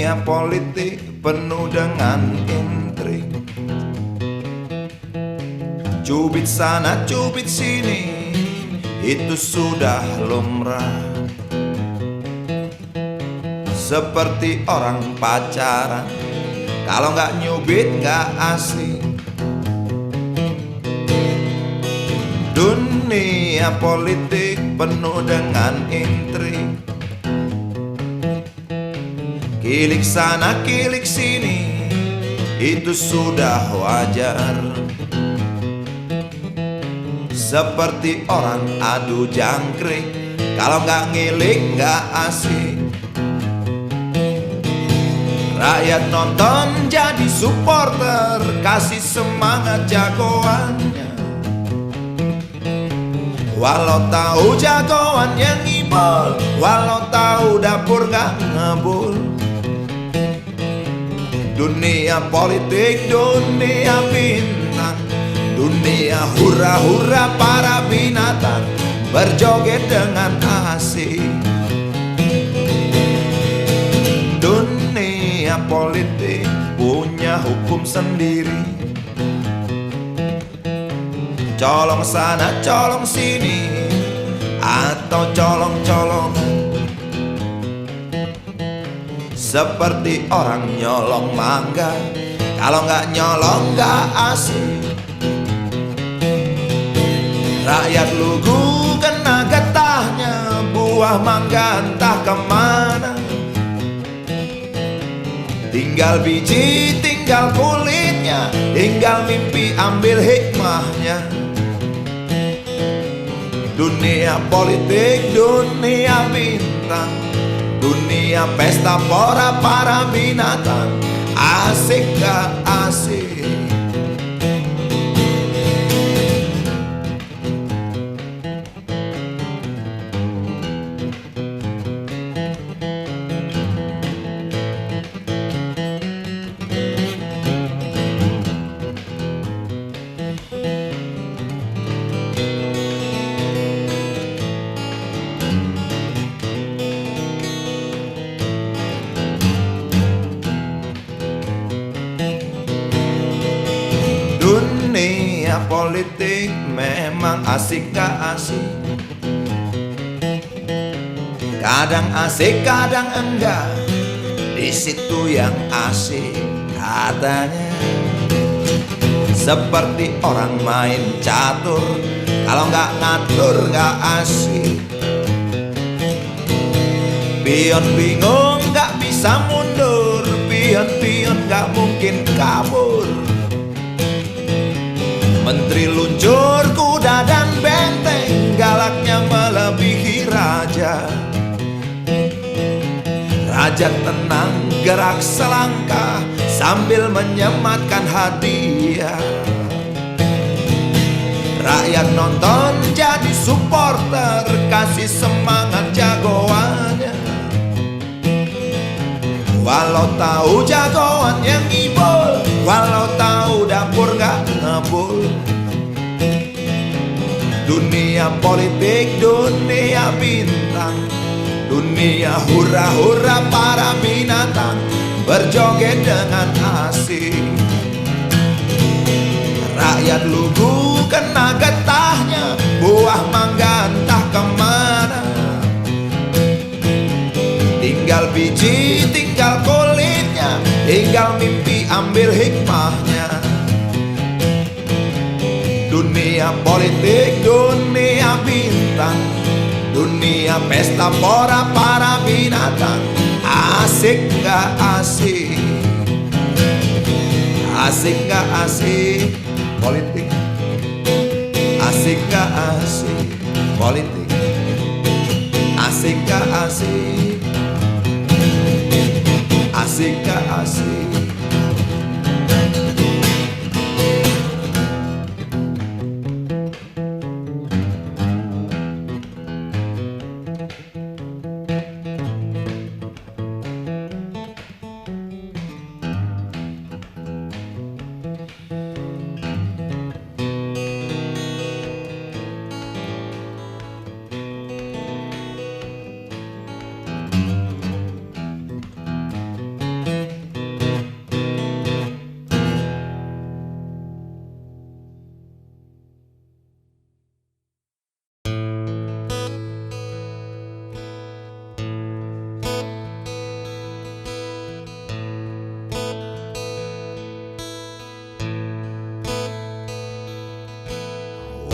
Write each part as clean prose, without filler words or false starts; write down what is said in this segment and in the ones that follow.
Dunia politik penuh dengan intrik, cubit sana cubit sini, itu sudah lumrah. Seperti orang pacaran, kalau nggak nyubit nggak asik. Dunia politik penuh dengan intrik, kilik sana kilik sini, itu sudah wajar. Seperti orang adu jangkrik, kalau nggak ngilik nggak asik. Rakyat nonton jadi supporter, kasih semangat jagoannya. Walau tahu jagoan yang ngibol, walau tahu dapur gak ngebul. Dunia politik, dunia bintang, dunia hura-hura para binatang berjoget dengan asik. Dunia politik punya hukum sendiri, colong sana colong sini, atau colong-colongan. Seperti orang nyolong mangga, kalau nggak nyolong nggak asik. Rakyat lugu kena getahnya, buah mangga entah kemana. Tinggal biji, tinggal kulitnya, tinggal mimpi ambil hikmahnya. Dunia politik, dunia bintang, dunia pesta pora para binatang, asik gak asik. Dunia politik memang asik gak asik, kadang asik kadang enggak, di situ yang asik katanya. Seperti orang main catur, kalau nggak ngatur nggak asik. Pion bingung nggak bisa mundur, pion-pion nggak mungkin kabur. Menteri luncur kuda dan benteng, galaknya melebihi raja. Raja tenang gerak selangkah sambil menyematkan hadiah. Rakyat nonton jadi supporter, kasih semangat jagoannya. Walau tahu jagoan yang ngibol, walau tahu dapur gak ngebul. Dunia politik, dunia bintang, dunia hura-hura para binatang berjoget dengan asik. Rakyat lugu kena getahnya, buah mangga entah kemana. Tinggal biji, tinggal kulitnya, tinggal mimpi ambil hikmahnya. Dunia politik, dunia bintang, dunia pesta pora para binatang, asik gak asik, asik gak asik politik, asik gak asik politik, asik gak asik, asik gak asik.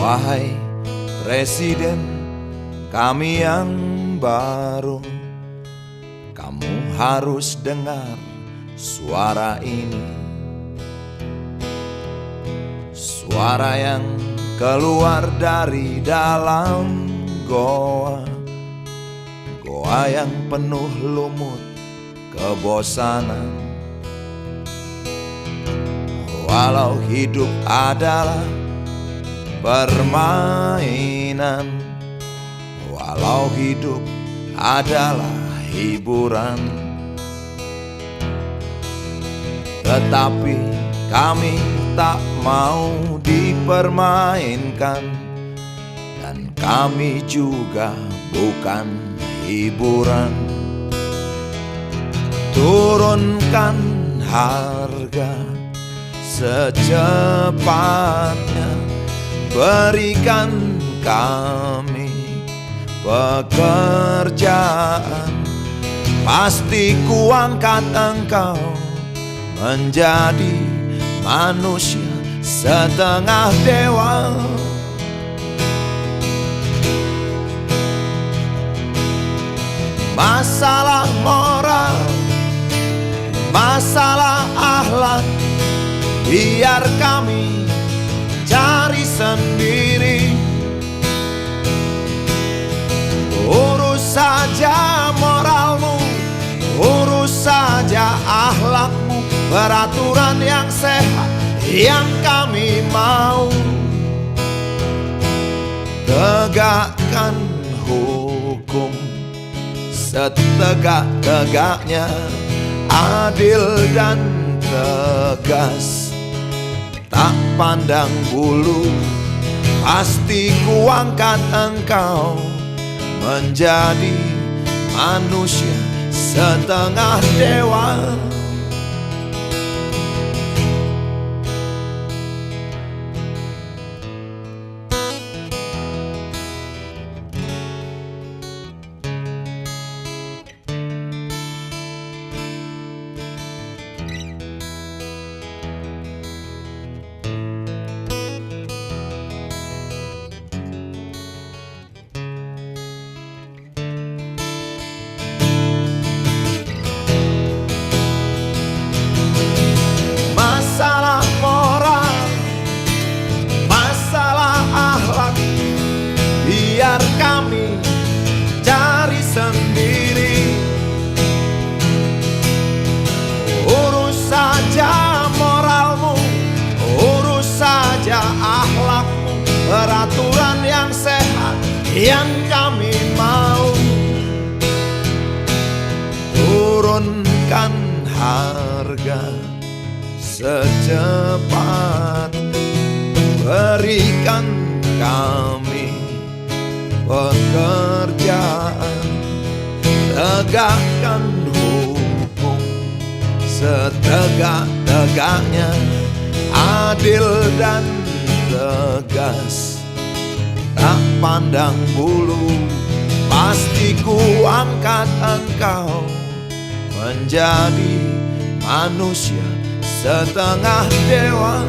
Wahai Presiden kami yang baru, kamu harus dengar suara ini. Suara yang keluar dari dalam goa, goa yang penuh lumut kebosanan. Walau hidup adalah permainan, walau hidup adalah hiburan, tetapi kami tak mau dipermainkan, dan kami juga bukan hiburan. Turunkan harga secepatnya, berikan kami pekerjaan. Pasti kuangkat engkau menjadi manusia setengah dewa. Masalah moral, masalah akhlak, biar kami cari sendiri. Urus saja moralmu, urus saja akhlakmu, peraturan yang sehat yang kami mau. Tegakkan hukum setegak-tegaknya, adil dan tegas, tak pandang bulu. Pasti kuangkat engkau menjadi manusia setengah dewa. Biar kami cari sendiri. Urus saja moralmu, urus saja akhlakmu, peraturan yang sehat yang kami mau. Turunkan harga secepat, berikan kami pekerjaan. Tegakkan hukum setegak-tegaknya, adil dan tegas, tak pandang bulu. Pasti kuangkat engkau menjadi manusia setengah dewa.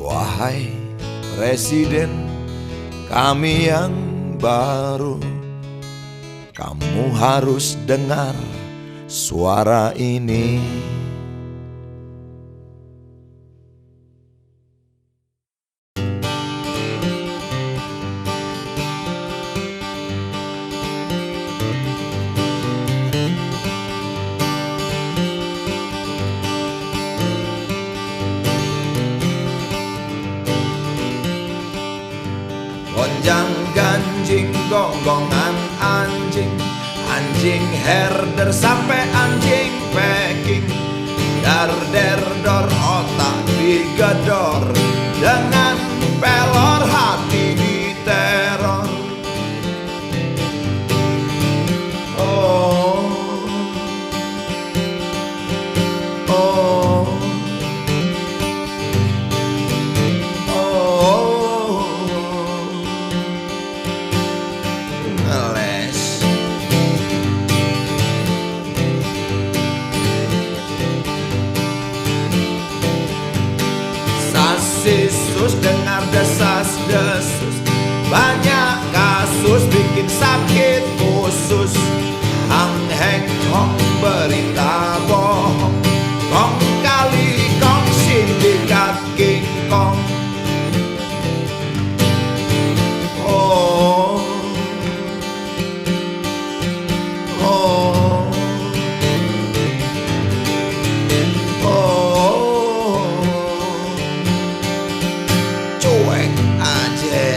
Wahai Presiden kami yang baru, kamu harus dengar suara ini. Gonjang ganjing gonggongan anjing, anjing herder sampai anjing Peking. Dar der dor otak digedor, dengan pelor hati diteror. Oh, oh, kasus dengar desas-desus, banyak kasus bikin sakit usus. Hang heng hong berita bohong, kong kali kong sindikat King Kong. Oh, oh, oh, cuek aja.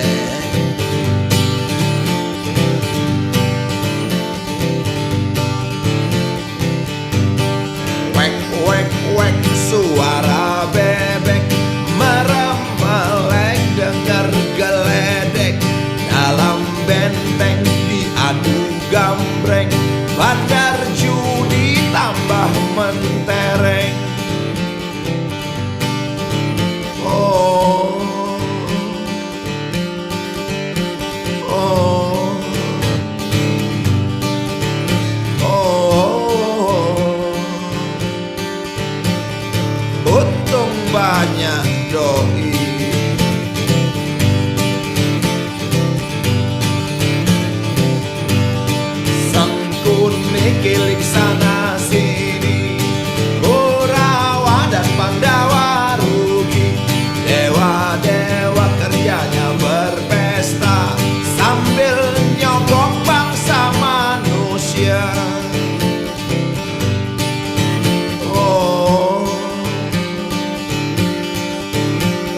Wek wek wek suara bebek merem melek dengar geledek. Dalam benteng diadu gambreng, bandar judi tambah mentereng. Oh, oh, oh, untung banyak doi. Kilik sana sini, Kurawa dan Pandawa rugi. Dewa-dewa kerjanya berpesta sambil nyogok bangsa manusia. Oh,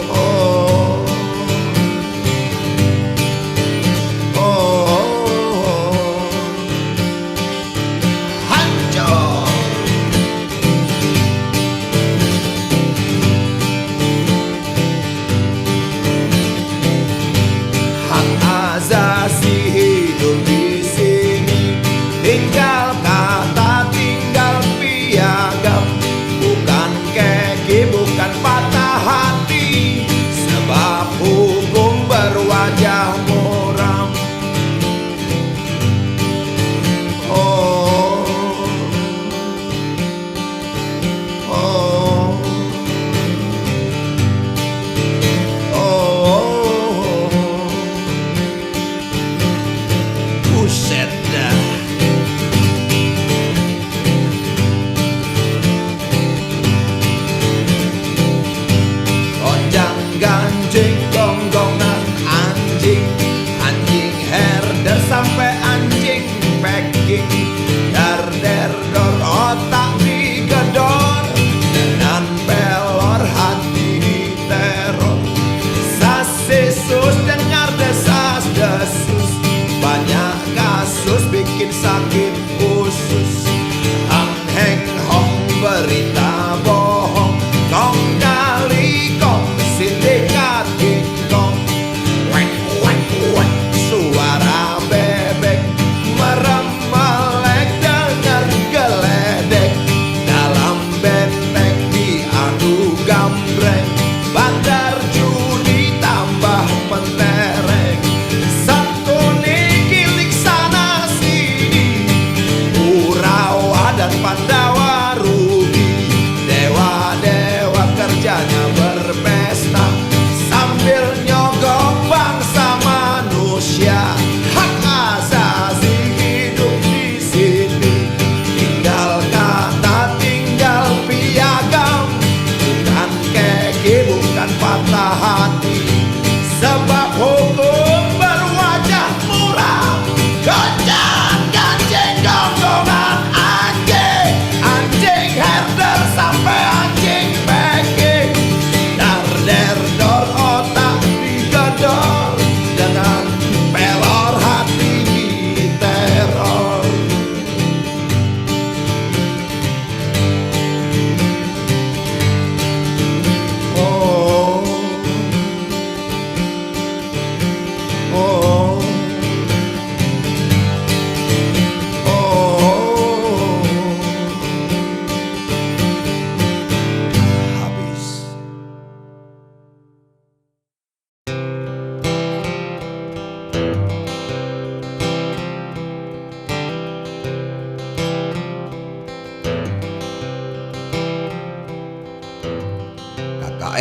oh, oh, asasi hidup di sini, tinggal kata, tinggal piagam, bukan keki, bukan patah hati, sebab hukum berwajah muram. Oh, oh, oh, buset dah.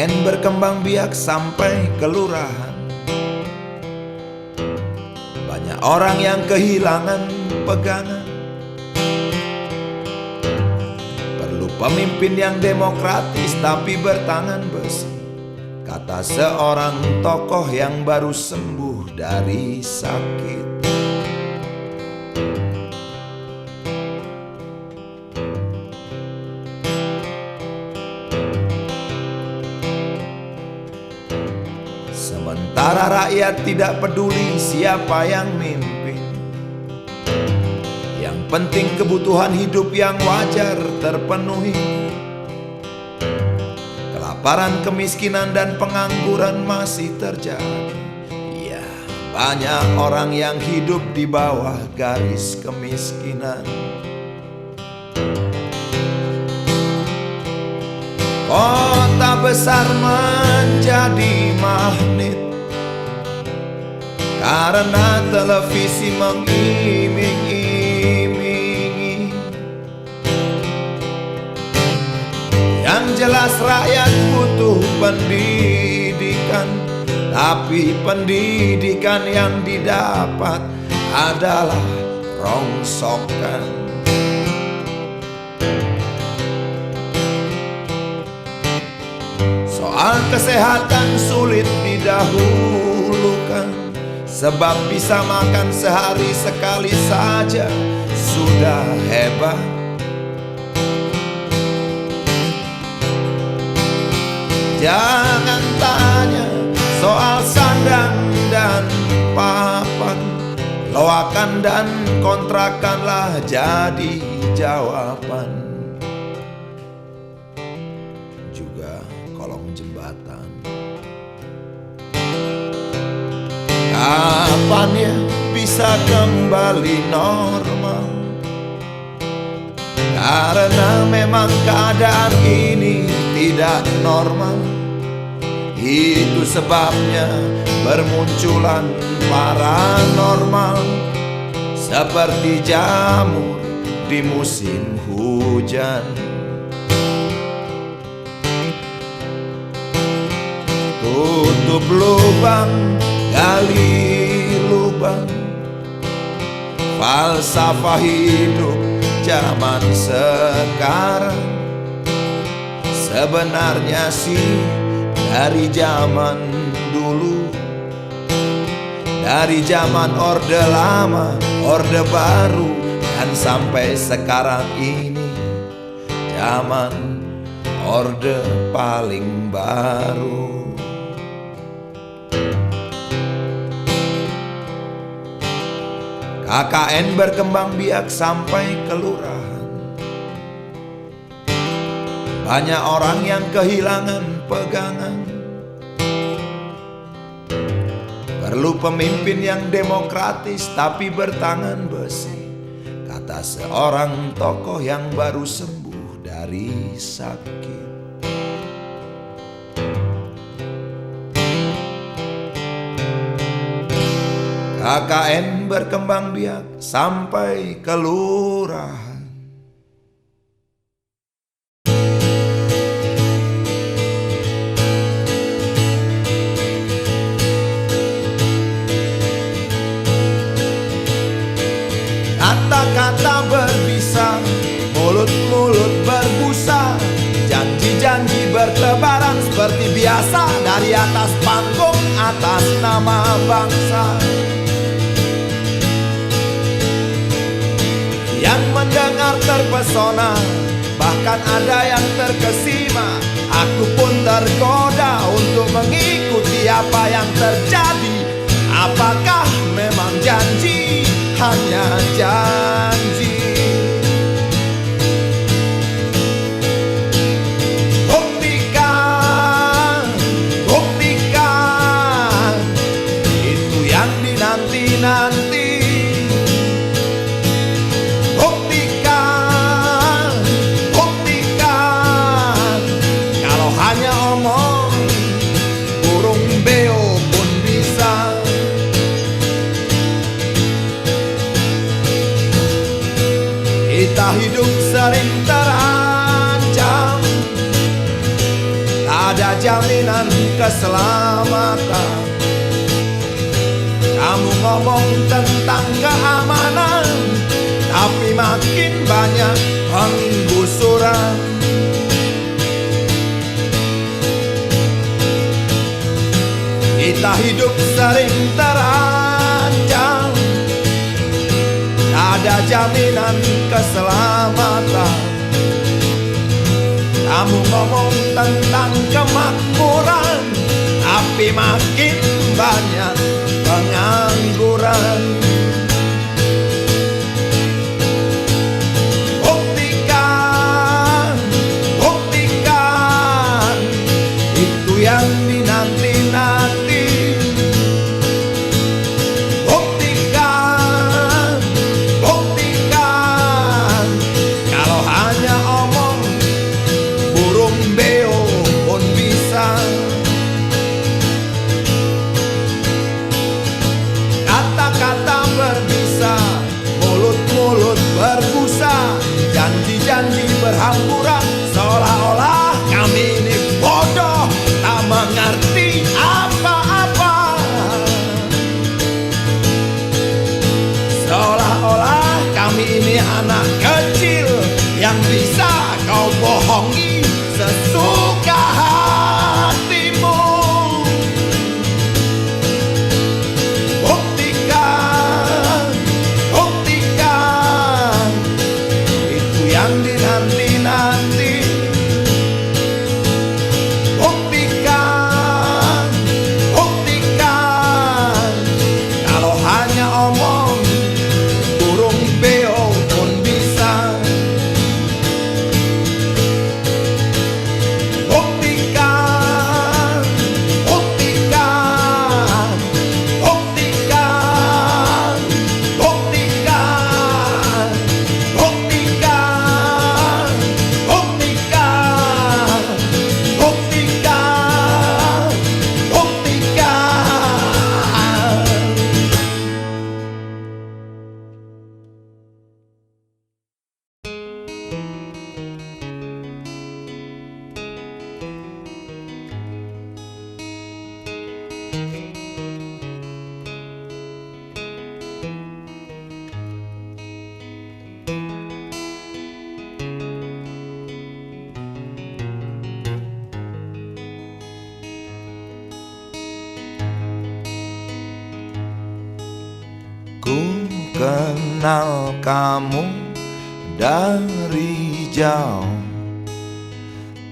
KKN berkembang biak sampai kelurahan. Banyak orang yang kehilangan pegangan. Perlu pemimpin yang demokratis tapi bertangan besi, kata seorang tokoh yang baru sembuh dari sakit. Sementara rakyat tidak peduli siapa yang mimpin, yang penting kebutuhan hidup yang wajar terpenuhi. Kelaparan, kemiskinan, dan pengangguran masih terjadi. Ya, banyak orang yang hidup di bawah garis kemiskinan. Kota besar menjadi magnet karena televisi mengiming-imingi. Yang jelas rakyat butuh pendidikan, tapi pendidikan yang didapat adalah rongsokan. Soal kesehatan sulit didahulukan, sebab bisa makan sehari sekali saja sudah hebat. Jangan tanya soal sandang dan papan, loakan dan kontrakanlah jadi jawaban. Juga kolong jembatan. Kapan ya bisa kembali normal? Karena memang keadaan ini tidak normal. Itu sebabnya bermunculan paranormal, seperti jamur di musim hujan. Tutup lubang, gali lubang, falsafah hidup zaman sekarang. Sebenarnya sih dari zaman dulu, dari zaman Orde Lama, Orde Baru, dan sampai sekarang ini zaman Orde paling baru. KKN berkembang biak sampai kelurahan. Banyak orang yang kehilangan pegangan. Perlu pemimpin yang demokratis tapi bertangan besi, kata seorang tokoh yang baru sembuh dari sakit. KKN berkembang biak sampai kelurahan. Kata-kata berbisa, mulut-mulut berbusa, janji-janji bertebaran seperti biasa dari atas panggung atas nama bangsa. Yang mendengar terpesona, bahkan ada yang terkesima. Aku pun tergoda untuk mengikuti apa yang terjadi. Apakah memang janji hanya janji? Buktikan, buktikan, itu yang dinanti-nanti. Kita hidup sering terancam, tak ada jaminan keselamatan. Kamu ngomong tentang keamanan, tapi makin banyak penggusuran. Kita hidup sering terancam, ada jaminan keselamatan. Kamu ngomong tentang kemakmuran, tapi makin banyak pengangguran. Buktikan, buktikan, itu yang dinanti-nanti. Buktikan, buktikan, kalau hanya omong burung beo pun bisa. Kata-kata berbisa, mulut-mulut berbusa, janji-janji berhamburan, seolah-olah kami ini bodoh, tak mengerti apa-apa. Seolah-olah kami ini anak kecil yang bisa kau bohongi sesuka hatimu. Buktikan, buktikan, itu yang dinanti-nanti. Buktikan, buktikan, kalau hanya omong burung beo pun bisa. Buktikan, buktikan, buktikan, buktikan, buktikan, buktikan, buktikan, buktikan. Ku kenal kamu dari jauh,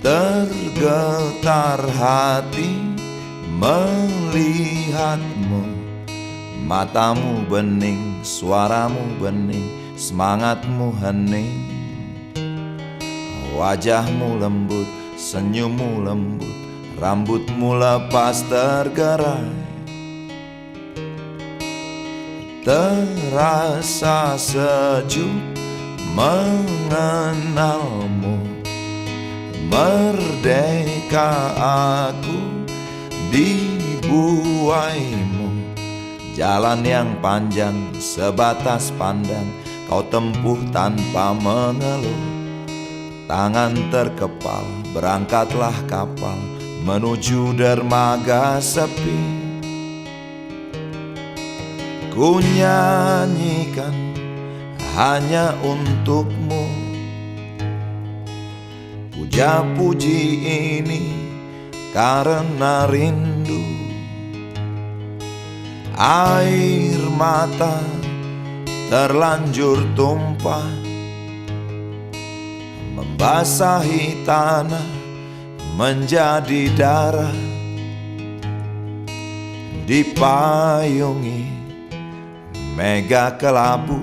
tergetar hati melihatmu. Matamu bening, suaramu bening, semangatmu hening. Wajahmu lembut, senyummu lembut, rambutmu lepas tergerai. Terasa sejuk mengenalmu, merdeka aku dibuaimu. Jalan yang panjang sebatas pandang kau tempuh tanpa mengeluh. Tangan terkepal, berangkatlah kapal menuju dermaga sepi. Ku nyanyikan hanya untukmu, puja-puji ini karena rindu. Air mata terlanjur tumpah, membasahi tanah menjadi darah. Dipayungi mega kelabu,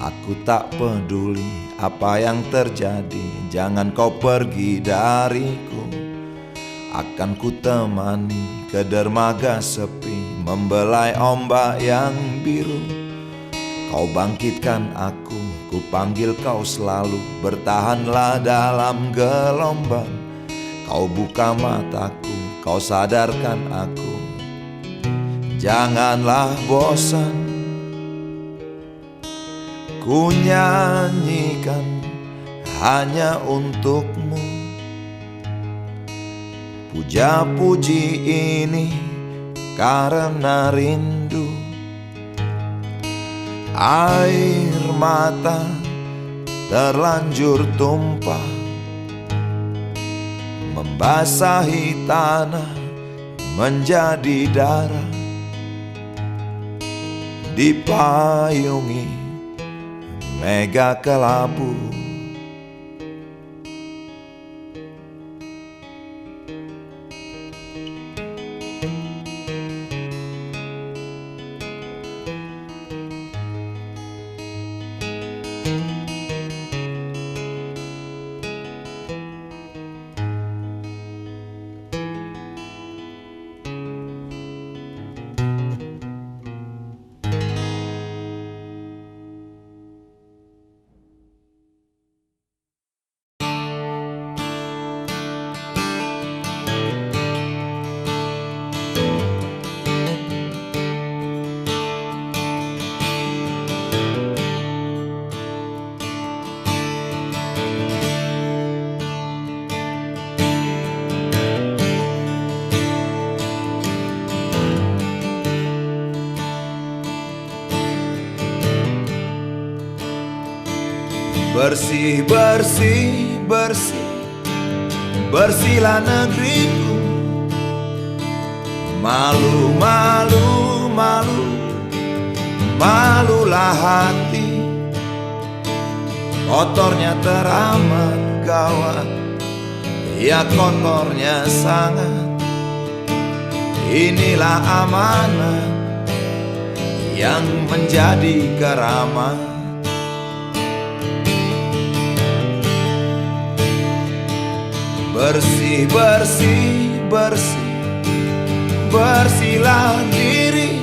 aku tak peduli apa yang terjadi, jangan kau pergi dariku. Akan ku temani ke dermaga sepi, membelai ombak yang biru. Kau bangkitkan aku, ku panggil kau selalu. Bertahanlah dalam gelombang. Kau buka mataku, kau sadarkan aku. Janganlah bosan, ku nyanyikan hanya untukmu. Puja-puji ini karena rindu. Air mata terlanjur tumpah, membasahi tanah menjadi darah. Dipayungi mega kelabu. Bersih, bersih, bersih, bersihlah negeriku. Malu, malu, malu, malulah hati. Kotornya teramat gawat, ya kotornya sangat. Inilah amanah yang menjadi keramat. Bersih, bersih, bersih, bersihlah diri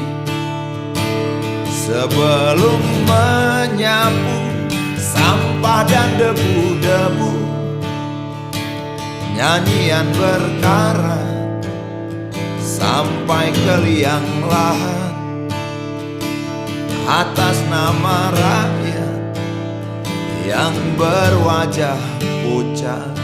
sebelum menyapu sampah dan debu-debu. Nyanyian berkarat sampai ke liang lahat atas nama rakyat yang berwajah pucat.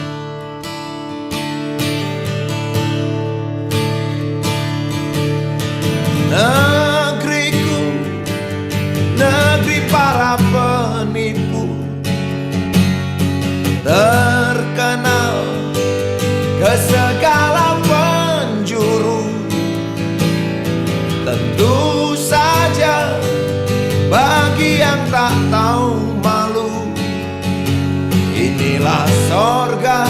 Negeriku, negeri para penipu, terkenal ke segala penjuru. Tentu saja bagi yang tak tahu malu, inilah sorga,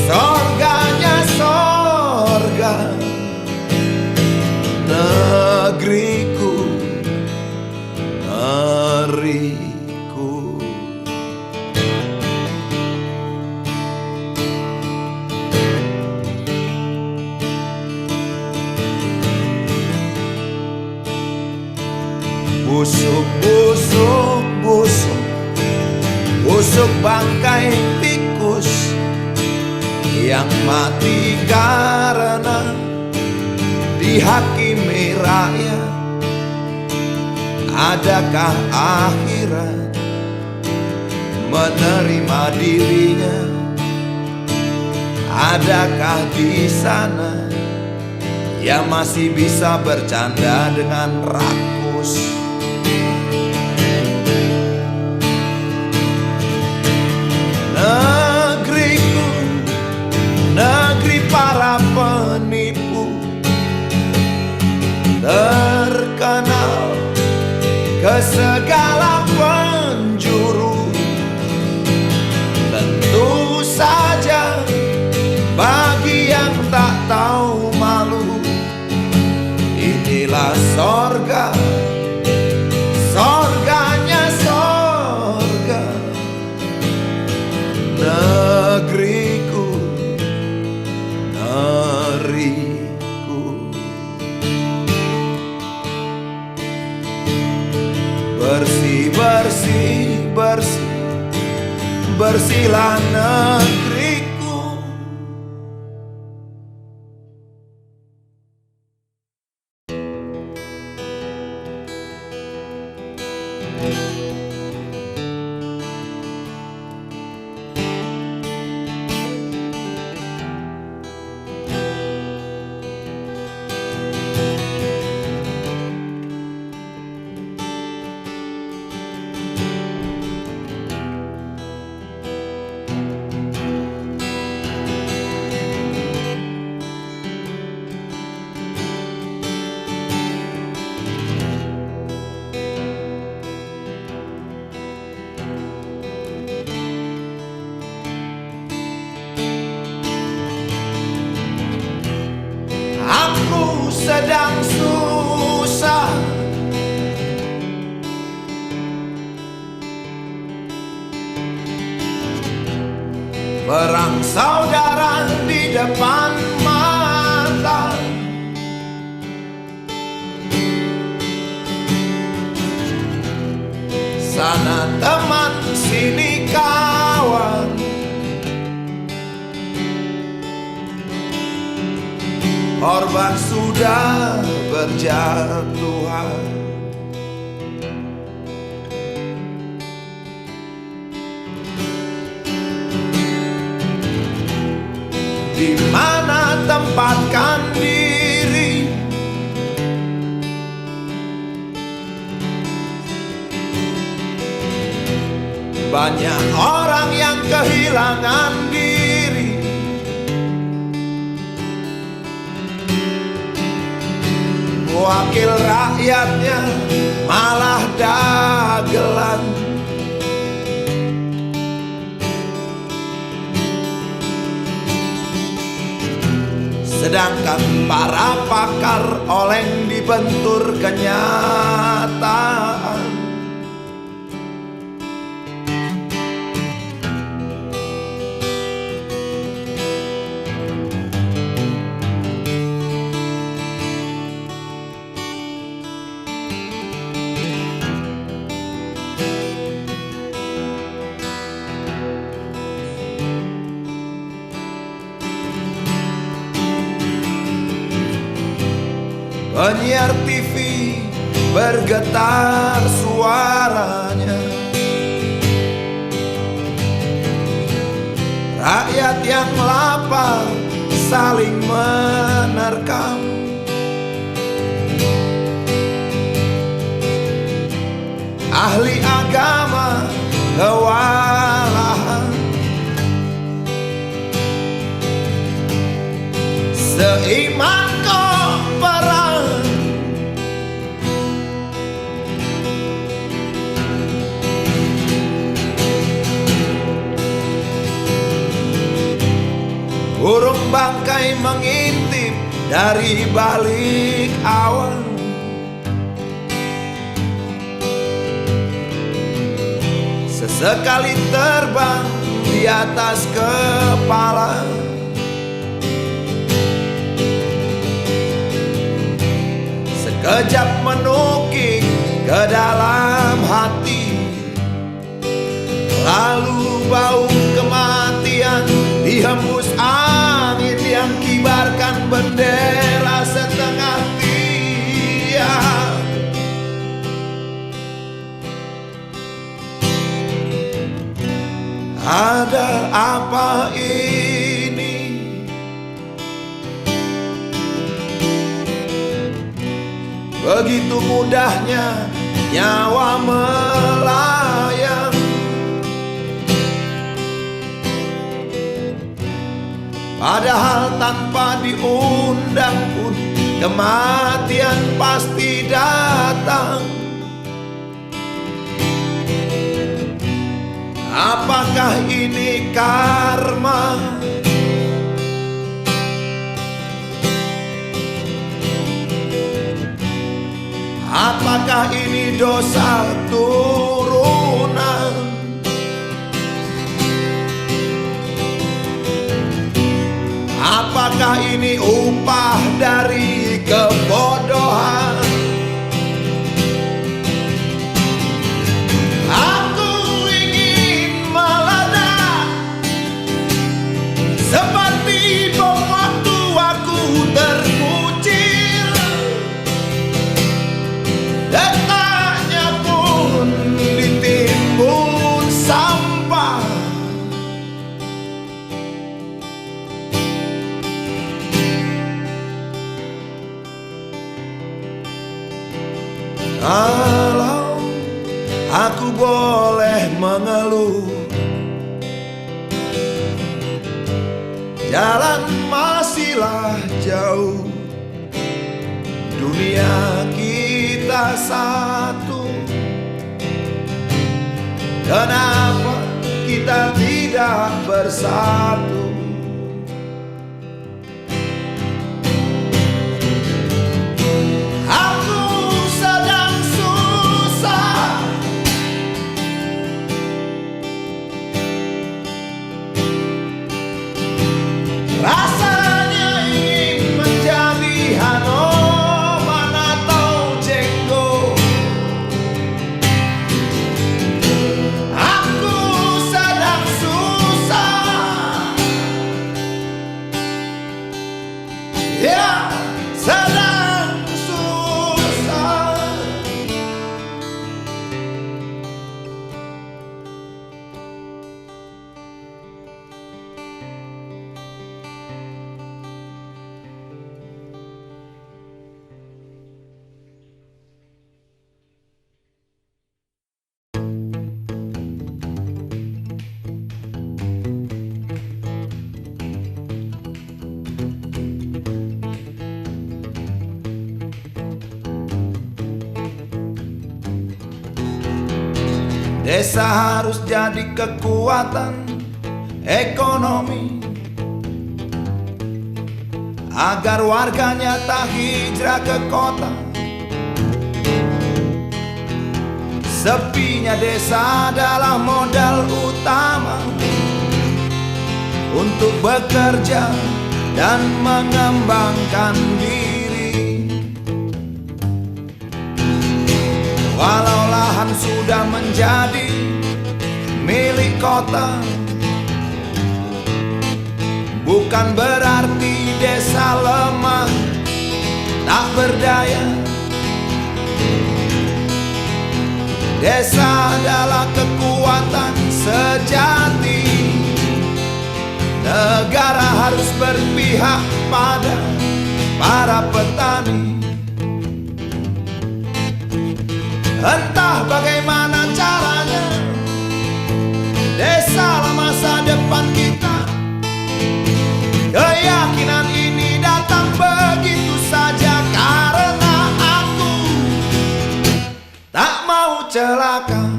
sorganya sorga. Negeriku, negeriku. Busuk, busuk, busuk, busuk bangkai tikus yang mati karena dihakimi rakyat. Adakah akhirat menerima dirinya? Adakah di sana yang masih bisa bercanda dengan rakus? Negeriku, negeri para penipu, terkenal ke segala penjuru. Tentu saja bagi yang tak tahu malu, inilah sorga, sorganya sorga. Negeriku, negeriku. Bersih, bersih, bersih, bersihlah negeriku. Aku sedang susah, perang saudara di depan mata. Sana teman, sini kawan, korban sudah berjatuhan. Di mana tempatkan diri? Banyak orang yang kehilangan diri. Wakil rakyatnya malah dagelan. Sedangkan para pakar oleng dibentur kenyataan. Penyiar TV bergetar suaranya. Rakyat yang lapar saling menerkam. Ahli agama kewalahan. Seiman kok perang, burung bangkai mengintip dari balik awan. Sesekali terbang di atas kepala. Sekejap menukik ke dalam hati. Lalu bau kematian dihembus angin yang kibarkan bendera setengah tiang. Ada apa ini? Begitu mudahnya nyawa melayang. Padahal tanpa diundang pun kematian pasti datang. Apakah ini karma? Apakah ini dosa turunan? Apakah ini upah dari kebodohan? Kalau aku boleh mengeluh, jalan masihlah jauh, dunia kita satu. Kenapa kita tidak bersatu? Aku sedang susah, rasanya ingin menjadi Hanoman atau Jenggo. Aku sedang susah, ya sedang susah. Desa harus jadi kekuatan ekonomi agar warganya tak hijrah ke kota. Sepinya desa adalah modal utama untuk bekerja dan mengembangkan diri. Walau lahan sudah menjadi milik kota, bukan berarti desa lemah tak berdaya. Desa adalah kekuatan sejati. Negara harus berpihak pada para petani. Entah bagaimana caranya, desalah masa depan kita. Keyakinan ini datang begitu saja karena aku tak mau celaka.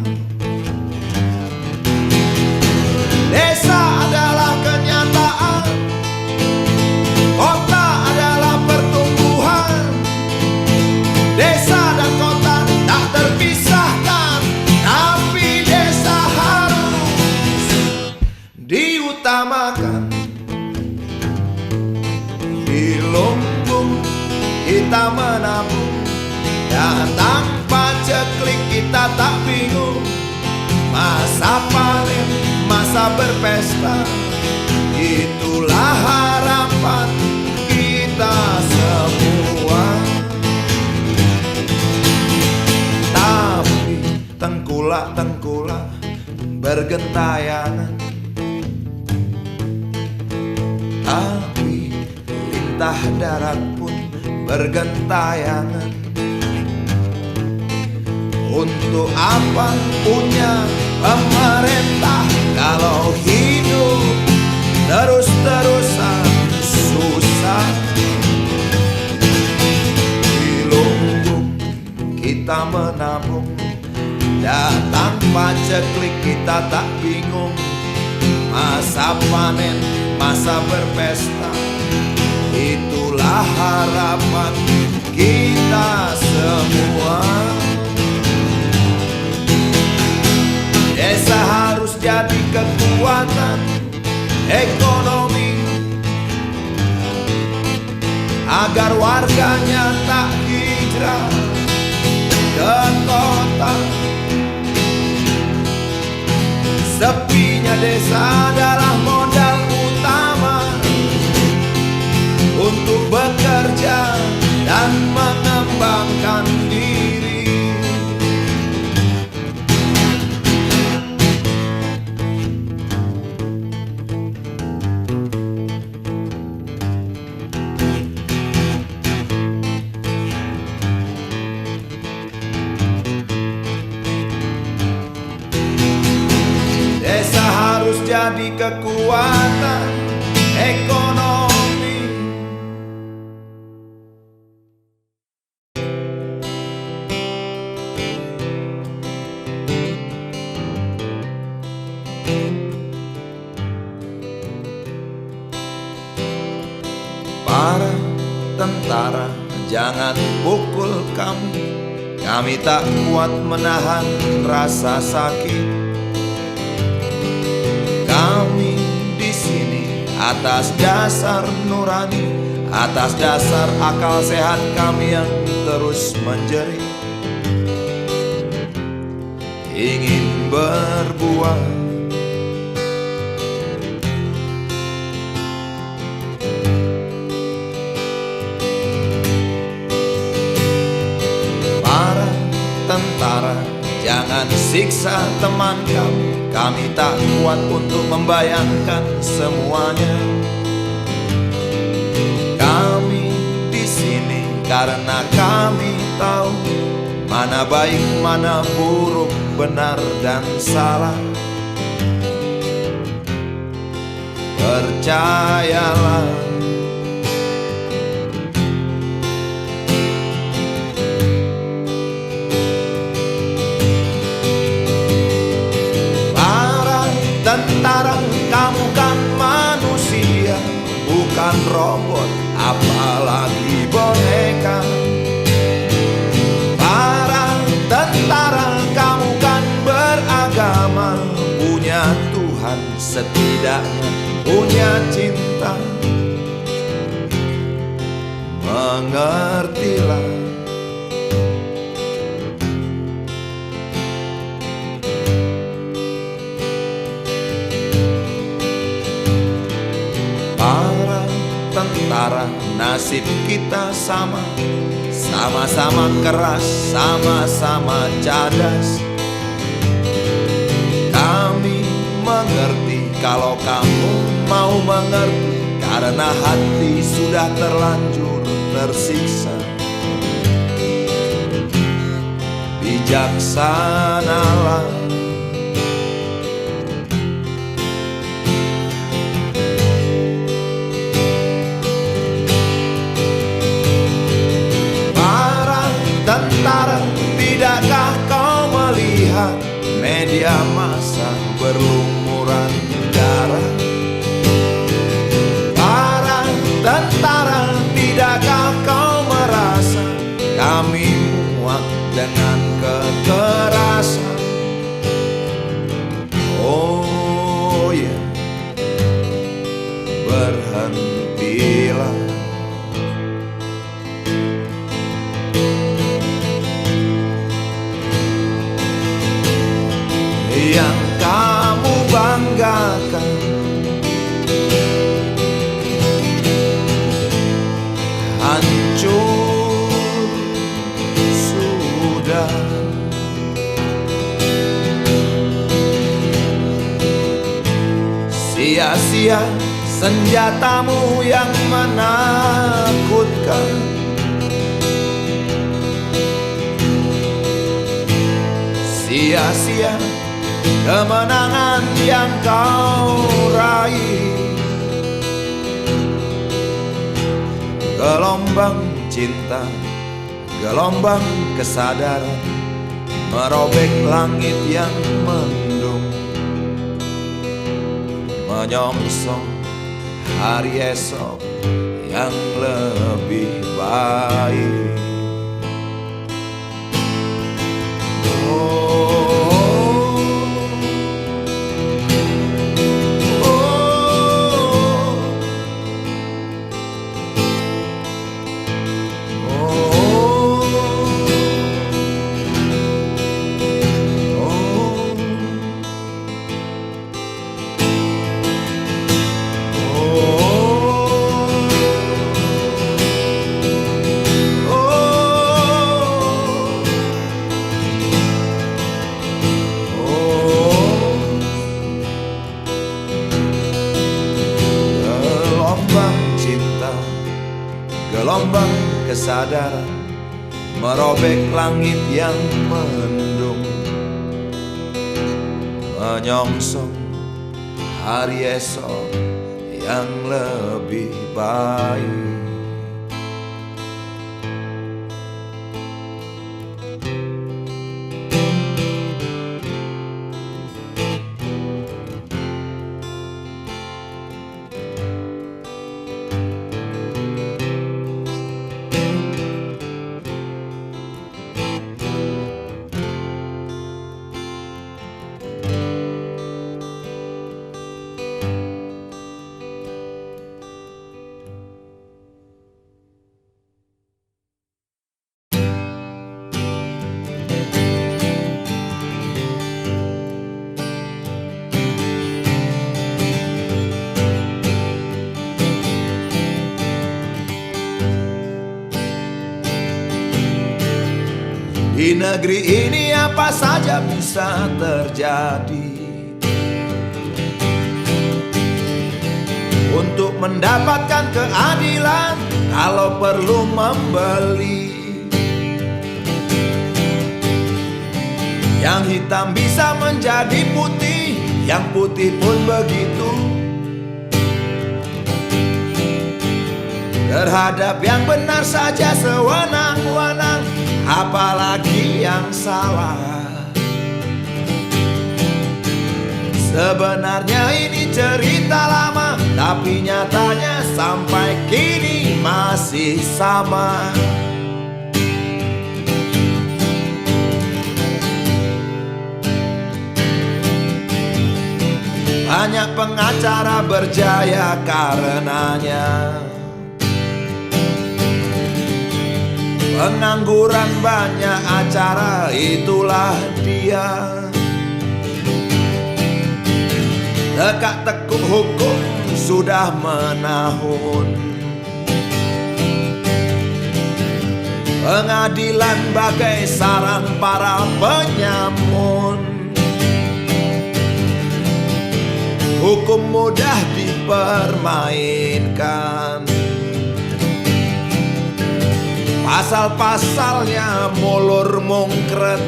Desa adalah kenyataan, kota adalah pertumbuhan. Desa dan kota tak terpisahkan, tapi desa harus diutamakan. Di lumbung kita menabung, dan tanpa ceklik kita tak bingung. Masa panen, masa berpesta, itulah harapan kita semua. Tapi tengkulak-tengkulak bergentayangan, tapi lintah darat pun bergentayangan. Untuk apa punya pemerintah kalau hidup terus-terusan susah? Di lumbung kita menabung, dan tanpa ceklik kita tak bingung. Masa panen, masa berpesta, itulah harapan kita semua. Desa harus jadi kekuatan ekonomi agar warganya tak hijrah ke kota. Sepinya desa adalah modal utama untuk bekerja dan mengembangkan diri. menjadi kekuatan ekonomi. Para tentara, jangan pukul kami tak kuat menahan rasa sakit. Kami di sini atas dasar nurani, atas dasar akal sehat kami yang terus menjerit, ingin berbuat. Tentara, jangan siksa teman kami tak kuat untuk membayangkan semuanya. Kami di sini karena kami tahu mana baik, mana buruk, benar dan salah. Percayalah, tentara, kamu kan manusia, bukan robot, apalagi boneka. Para tentara, kamu kan beragama, punya Tuhan, setidaknya punya cinta. Mengertilah, para tentara, nasib kita sama, sama-sama keras, sama-sama cadas. Kami mengerti kalau kamu mau mengerti, karena hati sudah terlanjur tersiksa. Bijaksanalah, tentara, tidakkah kau melihat media massa berlumuran darah? Para tentara, tidakkah kau merasa kami muak dengan kekerasan? Oh ya, berhentilah. Yang kamu banggakan hancur sudah. Sia-sia senjatamu yang menakutkan. Sia-sia kemenangan yang kau raih. Gelombang cinta, gelombang kesadaran, merobek langit yang mendung, menyongsong hari esok yang lebih baik. Gelombang kesadaran, merobek langit yang mendung, menyongsong hari esok yang lebih baik. Di negeri ini apa saja bisa terjadi. Untuk mendapatkan keadilan, kalau perlu membeli. Yang hitam bisa menjadi putih, yang putih pun begitu. Terhadap yang benar saja sewenang-wenang, apalagi yang salah. Sebenarnya ini cerita lama, tapi nyatanya sampai kini masih sama. Banyak pengacara berjaya karenanya. Pengangguran banyak acara, itulah dia. Tegak-tekuk hukum sudah menahun. Pengadilan bagai sarang para penyamun. Hukum mudah dipermainkan. Pasal-pasalnya molor mongkret.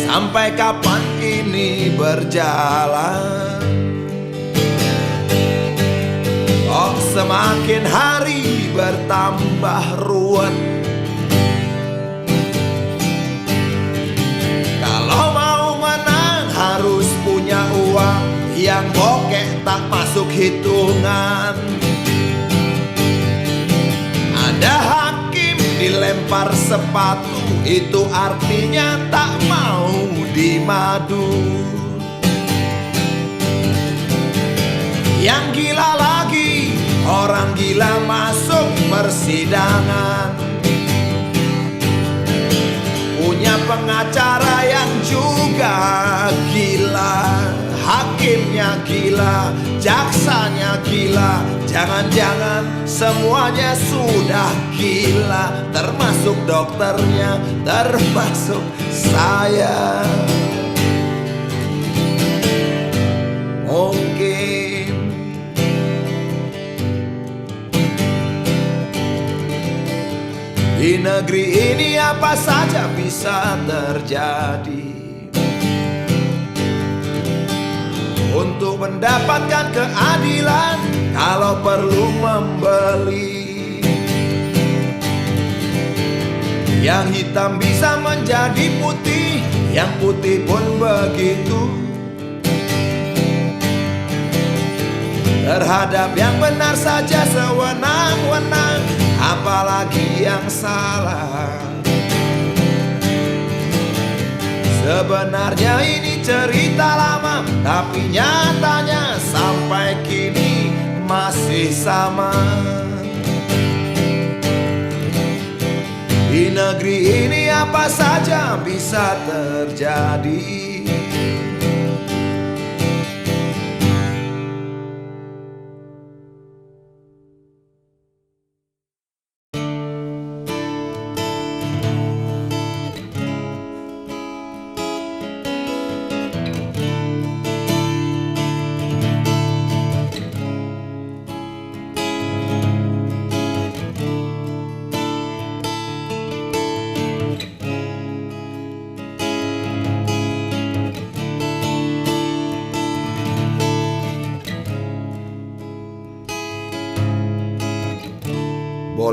Sampai kapan ini berjalan? Oh, semakin hari bertambah ruwet. Kalau mau menang harus punya uang, yang bokeh tak masuk hitungan. Ada hakim dilempar sepatu, itu artinya tak mau dimadu. Yang gila lagi, orang gila masuk persidangan. Punya pengacara yang juga gila. Hakimnya gila, jaksanya gila. Jangan-jangan semuanya sudah gila, termasuk dokternya, termasuk saya. Mungkin di negeri ini apa saja bisa terjadi. Untuk mendapatkan keadilan, kalau perlu membeli. Yang hitam bisa menjadi putih, yang putih pun begitu. Terhadap yang benar saja sewenang-wenang, apalagi yang salah. Sebenarnya ini cerita lama, tapi nyatanya sampai kini masih sama. Di negeri ini apa saja bisa terjadi.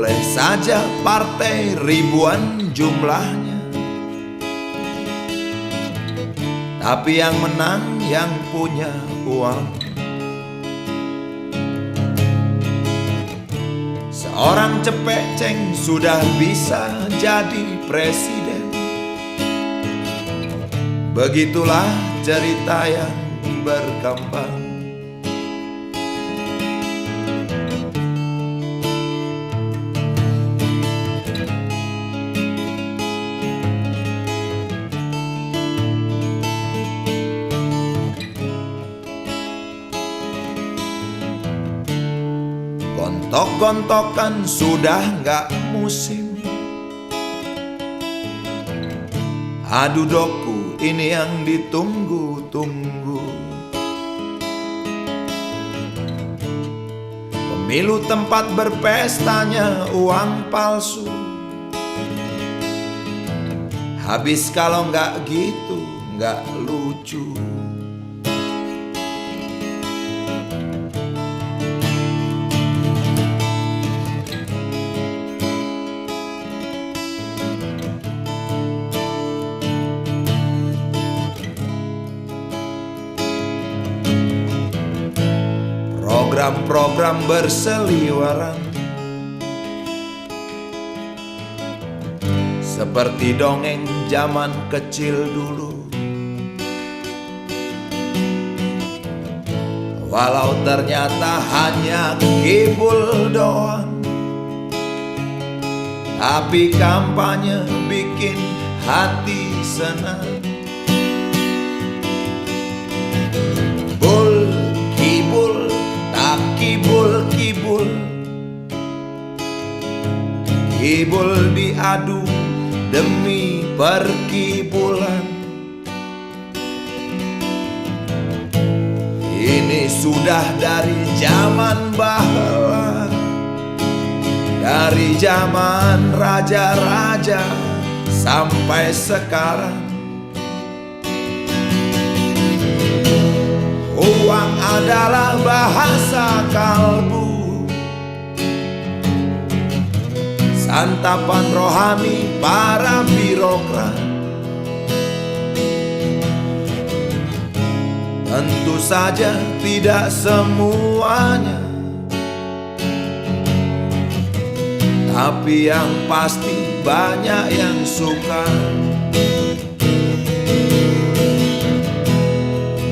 boleh saja partai ribuan jumlahnya, tapi yang menang yang punya uang. Seorang cepeceng sudah bisa jadi presiden. Begitulah cerita yang berkembang. Gontok-gontokan sudah nggak musim. Adu doku ini yang ditunggu-tunggu. Pemilu tempat berpestanya uang palsu. Habis kalau nggak gitu nggak lucu. Program-program berseliweran seperti dongeng zaman kecil dulu. Walau ternyata hanya kibul doang, tapi kampanye bikin hati senang. Kibul, kibul diadu demi perkibulan. Ini sudah dari zaman bahla, dari zaman raja-raja sampai sekarang. Uang adalah bahasa kalbu, santapan rohani para birokrat. Tentu saja tidak semuanya, tapi yang pasti banyak yang suka.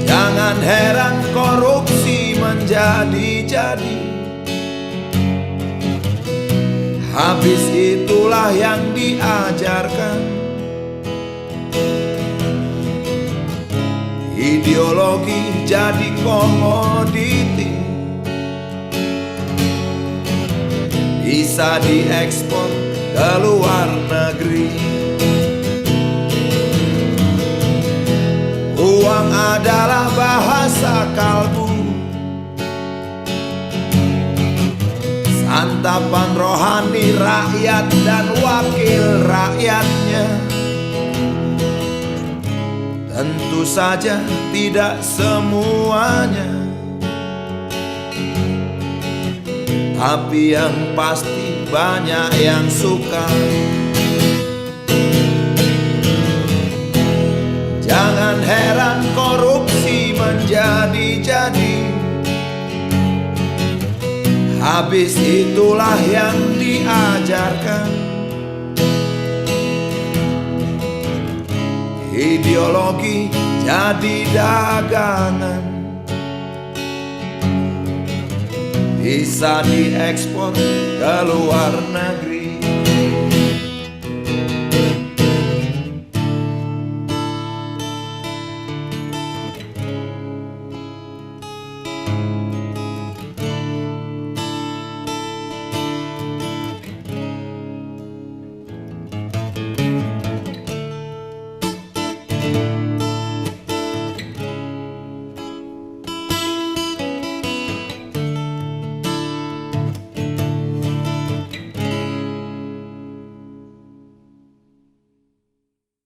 Jangan heran korupsi menjadi-jadi. Habis itulah yang diajarkan. Ideologi jadi komoditi, bisa diekspor ke luar negeri. Uang adalah bahasa kalbu, santapan rohani rakyat dan wakil rakyatnya. Tentu saja tidak semuanya, tapi yang pasti banyak yang suka. Jangan heran korupsi menjadi-jadi. Habis itulah yang diajarkan. Ideologi jadi dagangan, bisa diekspor ke luar negeri.